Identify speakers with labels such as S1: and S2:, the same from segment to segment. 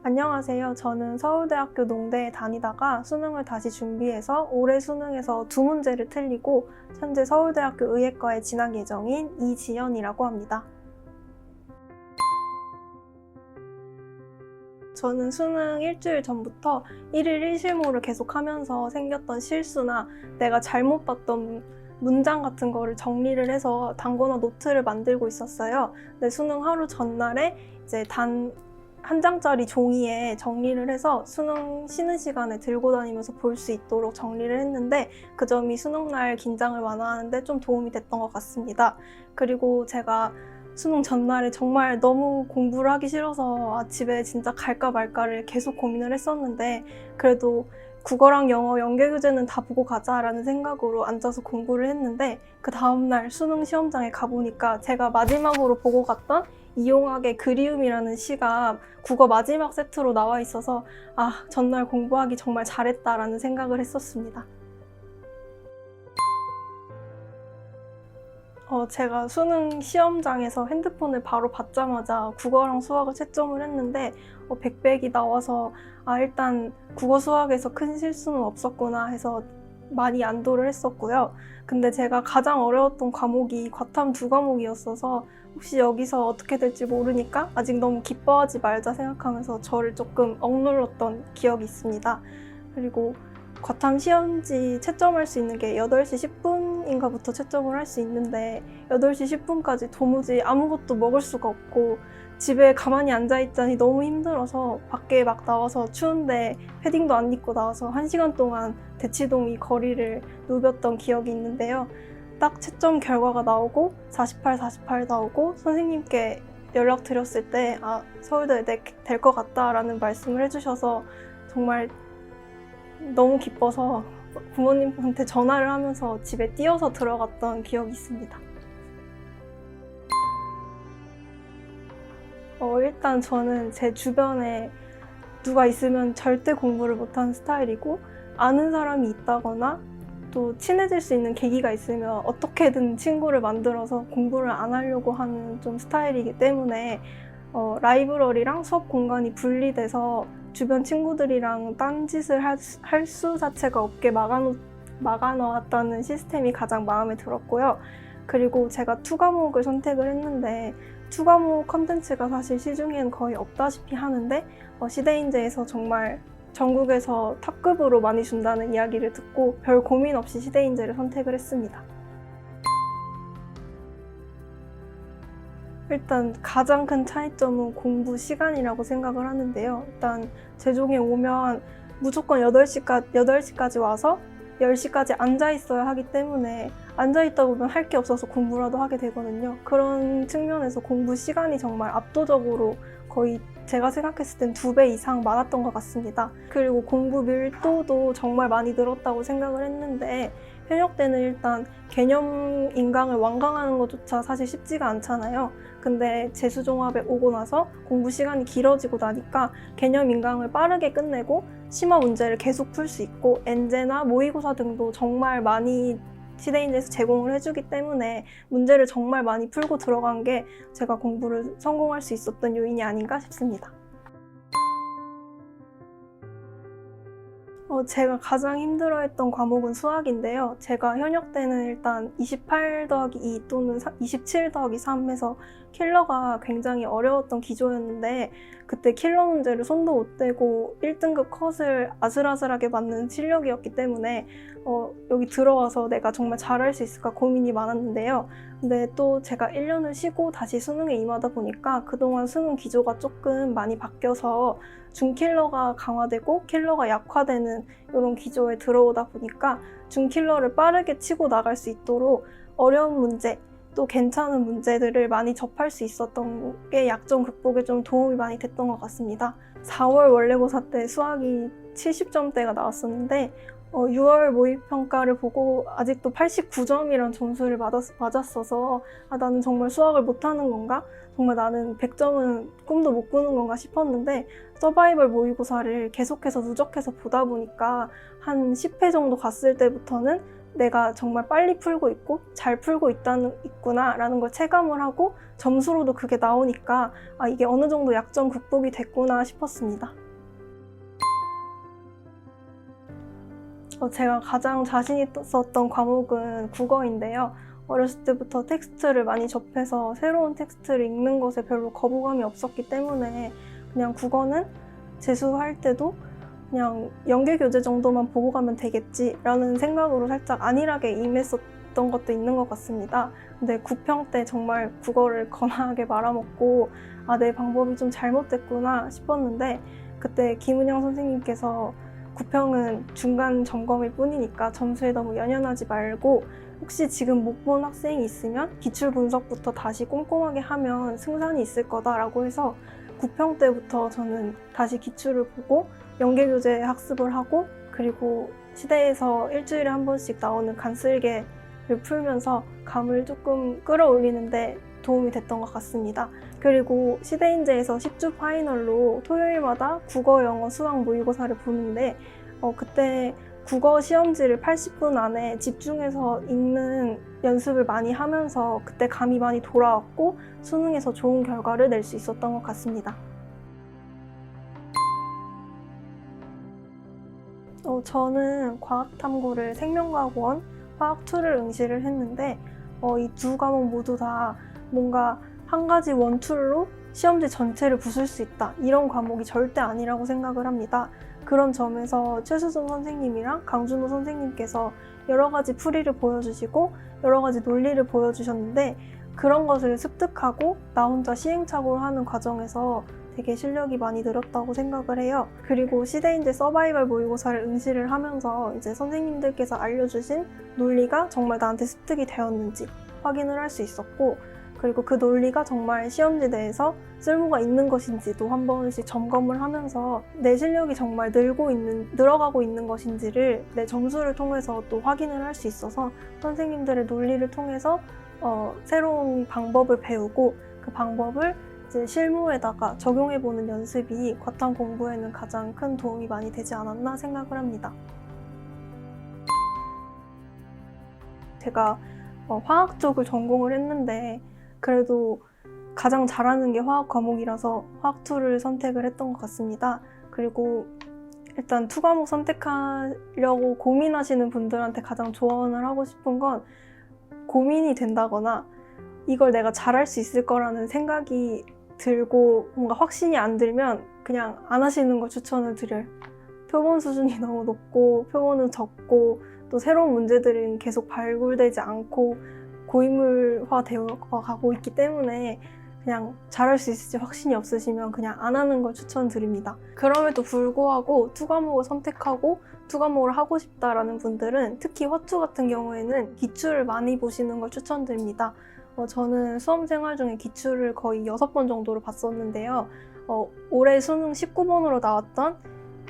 S1: 안녕하세요. 저는 서울대학교 농대에 다니다가 수능을 다시 준비해서 올해 수능에서 2문제를 틀리고 현재 서울대학교 의예과에 진학 예정인 이지연이라고 합니다. 저는 수능 일주일 전부터 1일 1실무를 계속하면서 생겼던 실수나 내가 잘못 봤던 문장 같은 거를 정리를 해서 단거나 노트를 만들고 있었어요. 근데 수능 하루 전날에 이제 한 장짜리 종이에 정리를 해서 수능 쉬는 시간에 들고 다니면서 볼 수 있도록 정리를 했는데 그 점이 수능날 긴장을 완화하는 데 좀 도움이 됐던 것 같습니다. 그리고 제가 수능 전날에 정말 너무 공부를 하기 싫어서 집에 진짜 갈까 말까를 계속 고민을 했었는데 그래도 국어랑 영어 연계교재는 다 보고 가자라는 생각으로 앉아서 공부를 했는데 그 다음날 수능 시험장에 가보니까 제가 마지막으로 보고 갔던 이용학의 그리움이라는 시가 국어 마지막 세트로 나와 있어서 전날 공부하기 정말 잘했다라는 생각을 했었습니다. 제가 수능 시험장에서 핸드폰을 바로 받자마자 국어랑 수학을 채점을 했는데 100백이 나와서 일단 국어 수학에서 큰 실수는 없었구나 해서 많이 안도를 했었고요. 근데 제가 가장 어려웠던 과목이 과탐 2과목이었어서 혹시 여기서 어떻게 될지 모르니까 아직 너무 기뻐하지 말자 생각하면서 저를 조금 억눌렀던 기억이 있습니다. 그리고 과탐 시험지 채점할 수 있는 게 8시 10분인가부터 채점을 할 수 있는데 8시 10분까지 도무지 아무것도 먹을 수가 없고 집에 가만히 앉아있자니 너무 힘들어서 밖에 막 나와서 추운데 패딩도 안 입고 나와서 1시간 동안 대치동 이 거리를 누볐던 기억이 있는데요. 딱 채점 결과가 나오고 48 나오고 선생님께 연락드렸을 때 서울대에 될 것 같다라는 말씀을 해주셔서 정말 너무 기뻐서 부모님한테 전화를 하면서 집에 뛰어서 들어갔던 기억이 있습니다. 일단 저는 제 주변에 누가 있으면 절대 공부를 못하는 스타일이고 아는 사람이 있다거나 또 친해질 수 있는 계기가 있으면 어떻게든 친구를 만들어서 공부를 안 하려고 하는 좀 스타일이기 때문에 라이브러리랑 수업 공간이 분리돼서 주변 친구들이랑 딴짓을 할 수 자체가 없게 막아놓았다는 시스템이 가장 마음에 들었고요. 그리고 제가 2과목을 선택을 했는데 2과목 컨텐츠가 사실 시중에는 거의 없다시피 하는데 시대인재에서 정말 전국에서 탑급으로 많이 준다는 이야기를 듣고 별 고민 없이 시대인재를 선택을 했습니다. 일단 가장 큰 차이점은 공부 시간이라고 생각을 하는데요. 일단 제종에 오면 무조건 8시까지 와서 10시까지 앉아있어야 하기 때문에 앉아있다 보면 할 게 없어서 공부라도 하게 되거든요. 그런 측면에서 공부 시간이 정말 압도적으로 거의 제가 생각했을 땐 2배 이상 많았던 것 같습니다. 그리고 공부 밀도도 정말 많이 늘었다고 생각을 했는데 현역 때는 일단 개념 인강을 완강하는 것조차 사실 쉽지가 않잖아요. 근데 재수종합에 오고 나서 공부 시간이 길어지고 나니까 개념 인강을 빠르게 끝내고 심화 문제를 계속 풀 수 있고 엔제나 모의고사 등도 정말 많이 시대인재에서 제공을 해주기 때문에 문제를 정말 많이 풀고 들어간 게 제가 공부를 성공할 수 있었던 요인이 아닌가 싶습니다. 제가 가장 힘들어했던 과목은 수학인데요. 제가 현역 때는 일단 28 더하기 2 또는 27 더하기 3 해서 킬러가 굉장히 어려웠던 기조였는데 그때 킬러 문제를 손도 못 대고 1등급 컷을 아슬아슬하게 맞는 실력이었기 때문에 여기 들어와서 내가 정말 잘할 수 있을까 고민이 많았는데요. 근데 또 제가 1년을 쉬고 다시 수능에 임하다 보니까 그동안 수능 기조가 조금 많이 바뀌어서 중킬러가 강화되고 킬러가 약화되는 이런 기조에 들어오다 보니까 중킬러를 빠르게 치고 나갈 수 있도록 어려운 문제 또 괜찮은 문제들을 많이 접할 수 있었던 게 약점 극복에 좀 도움이 많이 됐던 것 같습니다. 4월 원래고사 때 수학이 70점대가 나왔었는데 6월 모의평가를 보고 아직도 89점이란 점수를 맞았어서 나는 정말 수학을 못하는 건가? 정말 나는 100점은 꿈도 못 꾸는 건가 싶었는데 서바이벌 모의고사를 계속해서 누적해서 보다 보니까 한 10회 정도 갔을 때부터는 내가 정말 빨리 풀고 있고 잘 풀고 있구나라는 걸 체감을 하고 점수로도 그게 나오니까 이게 어느 정도 약점 극복이 됐구나 싶었습니다. 제가 가장 자신 있었던 과목은 국어인데요. 어렸을 때부터 텍스트를 많이 접해서 새로운 텍스트를 읽는 것에 별로 거부감이 없었기 때문에 그냥 국어는 재수할 때도 그냥 연계교재 정도만 보고 가면 되겠지라는 생각으로 살짝 안일하게 임했었던 것도 있는 것 같습니다. 근데 국평 때 정말 국어를 거나하게 말아먹고 내 방법이 좀 잘못됐구나 싶었는데 그때 김은영 선생님께서 국평은 중간 점검일 뿐이니까 점수에 너무 연연하지 말고 혹시 지금 못 본 학생이 있으면 기출 분석부터 다시 꼼꼼하게 하면 승산이 있을 거다라고 해서 국평 때부터 저는 다시 기출을 보고 연계교재 학습을 하고 그리고 시대에서 일주일에 한 번씩 나오는 간슬개를 풀면서 감을 조금 끌어올리는데 도움이 됐던 것 같습니다. 그리고 시대인재에서 10주 파이널로 토요일마다 국어, 영어, 수학 모의고사를 보는데 그때 국어 시험지를 80분 안에 집중해서 읽는 연습을 많이 하면서 그때 감이 많이 돌아왔고 수능에서 좋은 결과를 낼 수 있었던 것 같습니다. 저는 과학탐구를 생명과학원 화학2를 응시를 했는데 이 두 과목 모두 다 뭔가 한 가지 원툴로 시험지 전체를 부술 수 있다 이런 과목이 절대 아니라고 생각을 합니다. 그런 점에서 최수정 선생님이랑 강준호 선생님께서 여러 가지 풀이를 보여주시고 여러 가지 논리를 보여주셨는데 그런 것을 습득하고 나 혼자 시행착오를 하는 과정에서 되게 실력이 많이 늘었다고 생각을 해요. 그리고 시대인재 서바이벌 모의고사를 응시를 하면서 이제 선생님들께서 알려주신 논리가 정말 나한테 습득이 되었는지 확인을 할 수 있었고 그리고 그 논리가 정말 시험지 내에서 쓸모가 있는 것인지도 한 번씩 점검을 하면서 내 실력이 정말 늘어가고 있는 것인지를 내 점수를 통해서 또 확인을 할 수 있어서 선생님들의 논리를 통해서 새로운 방법을 배우고 그 방법을 이제 실무에다가 적용해보는 연습이 과탐 공부에는 가장 큰 도움이 많이 되지 않았나 생각을 합니다. 제가 화학 쪽을 전공을 했는데 그래도 가장 잘하는 게 화학 과목이라서 화학2를 선택을 했던 것 같습니다. 그리고 일단 2과목 선택하려고 고민하시는 분들한테 가장 조언을 하고 싶은 건 고민이 된다거나 이걸 내가 잘할 수 있을 거라는 생각이 들고 뭔가 확신이 안 들면 그냥 안 하시는 걸 추천을 드려요. 표본 수준이 너무 높고 표본은 적고 또 새로운 문제들은 계속 발굴되지 않고 고인물화 되어 가고 있기 때문에 그냥 잘할 수 있을지 확신이 없으시면 그냥 안 하는 걸 추천드립니다. 그럼에도 불구하고 2과목을 선택하고 2과목을 하고 싶다라는 분들은 특히 화투 같은 경우에는 기출을 많이 보시는 걸 추천드립니다. 저는 수험 생활 중에 기출을 거의 6번 정도로 봤었는데요. 올해 수능 19번으로 나왔던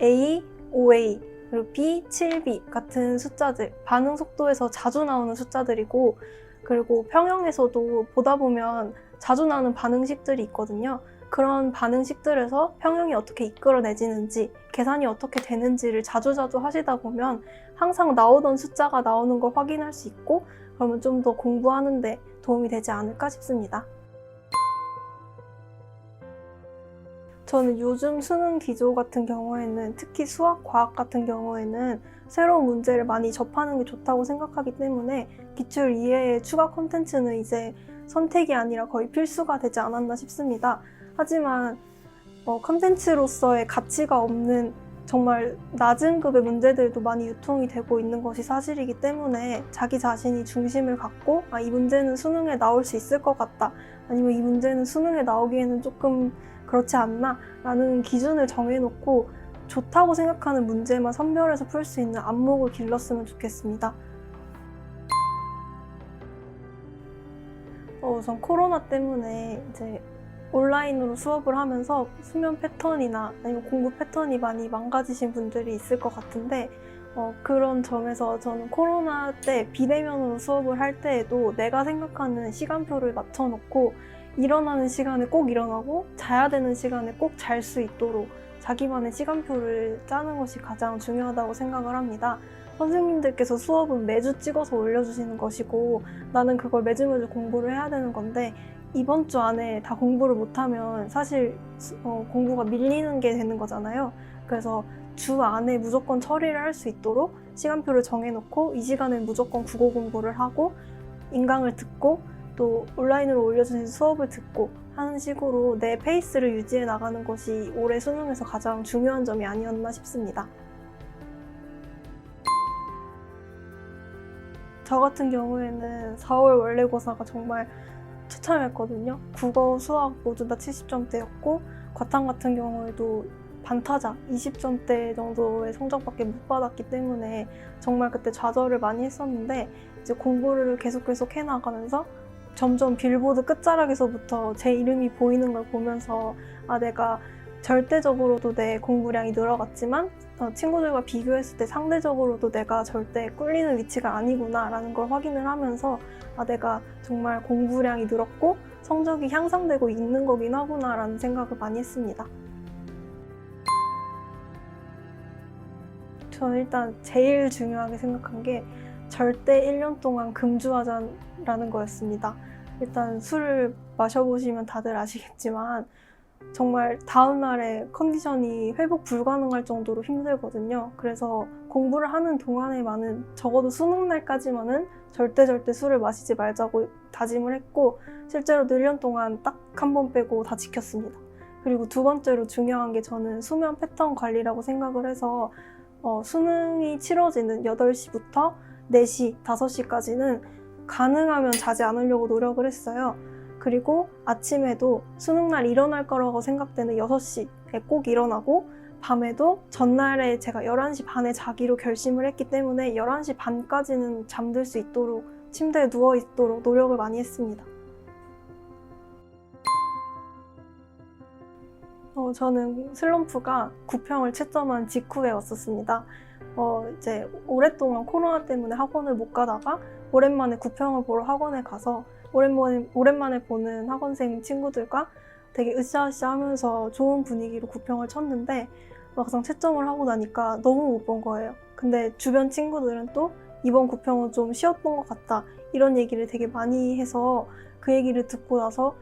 S1: A, OA, 그리고 B, 7B 같은 숫자들, 반응 속도에서 자주 나오는 숫자들이고 그리고 평형에서도 보다 보면 자주 나오는 반응식들이 있거든요. 그런 반응식들에서 평형이 어떻게 이끌어내지는지, 계산이 어떻게 되는지를 자주자주 하시다 보면 항상 나오던 숫자가 나오는 걸 확인할 수 있고 그러면 좀 더 공부하는 데 도움이 되지 않을까 싶습니다. 저는 요즘 수능 기조 같은 경우에는 특히 수학, 과학 같은 경우에는 새로운 문제를 많이 접하는 게 좋다고 생각하기 때문에 기출 이외의 추가 콘텐츠는 이제 선택이 아니라 거의 필수가 되지 않았나 싶습니다. 하지만 콘텐츠로서의 가치가 없는 정말 낮은 급의 문제들도 많이 유통이 되고 있는 것이 사실이기 때문에 자기 자신이 중심을 갖고 이 문제는 수능에 나올 수 있을 것 같다 아니면 이 문제는 수능에 나오기에는 조금 그렇지 않나? 라는 기준을 정해놓고 좋다고 생각하는 문제만 선별해서 풀 수 있는 안목을 길렀으면 좋겠습니다. 우선 코로나 때문에 이제 온라인으로 수업을 하면서 수면 패턴이나 아니면 공부 패턴이 많이 망가지신 분들이 있을 것 같은데 그런 점에서 저는 코로나 때 비대면으로 수업을 할 때에도 내가 생각하는 시간표를 맞춰놓고 일어나는 시간에 꼭 일어나고 자야 되는 시간에 꼭 잘 수 있도록 자기만의 시간표를 짜는 것이 가장 중요하다고 생각을 합니다. 선생님들께서 수업은 매주 찍어서 올려주시는 것이고 나는 그걸 매주 공부를 해야 되는 건데 이번 주 안에 다 공부를 못하면 사실 공부가 밀리는 게 되는 거잖아요. 그래서 주 안에 무조건 처리를 할 수 있도록 시간표를 정해놓고 이 시간에 무조건 국어 공부를 하고 인강을 듣고 또 온라인으로 올려주신 수업을 듣고 하는 식으로 내 페이스를 유지해 나가는 것이 올해 수능에서 가장 중요한 점이 아니었나 싶습니다. 저 같은 경우에는 4월 원래고사가 정말 처참했거든요. 국어, 수학 모두 다 70점대였고 과탐 같은 경우에도 반타작 20점대 정도의 성적밖에 못 받았기 때문에 정말 그때 좌절을 많이 했었는데 이제 공부를 계속 해나가면서 점점 빌보드 끝자락에서부터 제 이름이 보이는 걸 보면서 내가 절대적으로도 내 공부량이 늘어갔지만 친구들과 비교했을 때 상대적으로도 내가 절대 꿀리는 위치가 아니구나 라는 걸 확인을 하면서 내가 정말 공부량이 늘었고 성적이 향상되고 있는 거긴 하구나 라는 생각을 많이 했습니다. 저는 일단 제일 중요하게 생각한 게 절대 1년 동안 금주하자라는 거였습니다. 일단 술을 마셔보시면 다들 아시겠지만 정말 다음날에 컨디션이 회복 불가능할 정도로 힘들거든요. 그래서 공부를 하는 동안에만은 적어도 수능 날까지만은 절대 술을 마시지 말자고 다짐을 했고 실제로도 1년 동안 딱 한 번 빼고 다 지켰습니다. 그리고 두 번째로 중요한 게 저는 수면 패턴 관리라고 생각을 해서 수능이 치러지는 8시부터 4시, 5시까지는 가능하면 자지 않으려고 노력을 했어요. 그리고 아침에도 수능날 일어날 거라고 생각되는 6시에 꼭 일어나고 밤에도 전날에 제가 11시 반에 자기로 결심을 했기 때문에 11시 반까지는 잠들 수 있도록 침대에 누워 있도록 노력을 많이 했습니다. 저는 슬럼프가 9평을 채점한 직후에 왔었습니다. 이제 오랫동안 코로나 때문에 학원을 못 가다가 오랜만에 9평을 보러 학원에 가서 오랜만에 보는 학원생 친구들과 되게 으쌰으쌰 하면서 좋은 분위기로 9평을 쳤는데 막상 채점을 하고 나니까 너무 못 본 거예요. 근데 주변 친구들은 또 이번 9평은 좀 쉬웠던 것 같다 이런 얘기를 되게 많이 해서 그 얘기를 듣고 나서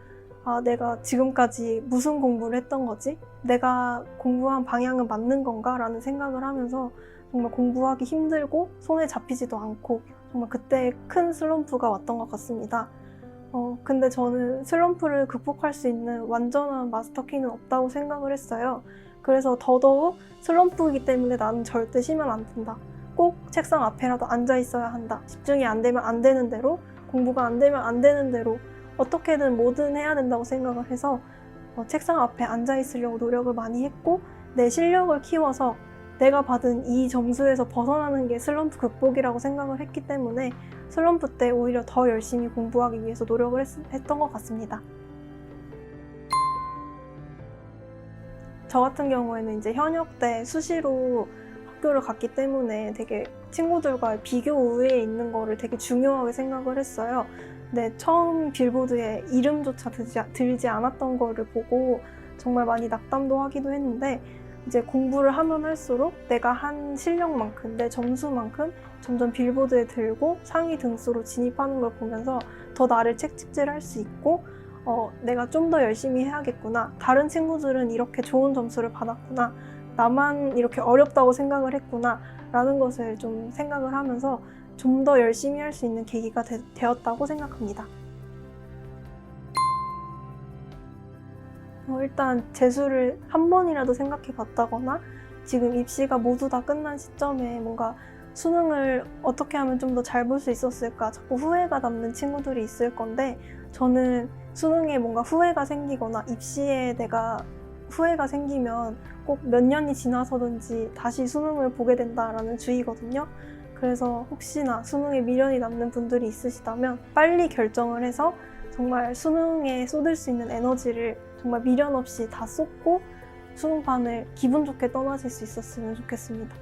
S1: 내가 지금까지 무슨 공부를 했던 거지? 내가 공부한 방향은 맞는 건가? 라는 생각을 하면서 정말 공부하기 힘들고 손에 잡히지도 않고 정말 그때 큰 슬럼프가 왔던 것 같습니다. 근데 저는 슬럼프를 극복할 수 있는 완전한 마스터키는 없다고 생각을 했어요. 그래서 더더욱 슬럼프이기 때문에 나는 절대 쉬면 안 된다. 꼭 책상 앞에라도 앉아 있어야 한다. 집중이 안 되면 안 되는 대로, 공부가 안 되면 안 되는 대로 어떻게든 뭐든 해야 된다고 생각을 해서 책상 앞에 앉아 있으려고 노력을 많이 했고 내 실력을 키워서 내가 받은 이 점수에서 벗어나는 게 슬럼프 극복이라고 생각을 했기 때문에 슬럼프 때 오히려 더 열심히 공부하기 위해서 노력을 했던 것 같습니다. 저 같은 경우에는 이제 현역 때 수시로 학교를 갔기 때문에 되게 친구들과의 비교 우위에 있는 거를 되게 중요하게 생각을 했어요. 근데 처음 빌보드에 이름조차 들지 않았던 거를 보고 정말 많이 낙담도 하기도 했는데 이제 공부를 하면 할수록 내가 한 실력만큼, 내 점수만큼 점점 빌보드에 들고 상위 등수로 진입하는 걸 보면서 더 나를 책찍질할 수 있고 내가 좀 더 열심히 해야겠구나. 다른 친구들은 이렇게 좋은 점수를 받았구나. 나만 이렇게 어렵다고 생각을 했구나. 라는 것을 좀 생각을 하면서 좀 더 열심히 할 수 있는 계기가 되었다고 생각합니다. 일단 재수를 한 번이라도 생각해 봤다거나 지금 입시가 모두 다 끝난 시점에 뭔가 수능을 어떻게 하면 좀 더 잘 볼 수 있었을까 자꾸 후회가 남는 친구들이 있을 건데 저는 수능에 뭔가 후회가 생기거나 입시에 내가 후회가 생기면 꼭 몇 년이 지나서든지 다시 수능을 보게 된다라는 주의거든요. 그래서 혹시나 수능에 미련이 남는 분들이 있으시다면 빨리 결정을 해서 정말 수능에 쏟을 수 있는 에너지를 정말 미련 없이 다 쏟고 수능판을 기분 좋게 떠나실 수 있었으면 좋겠습니다.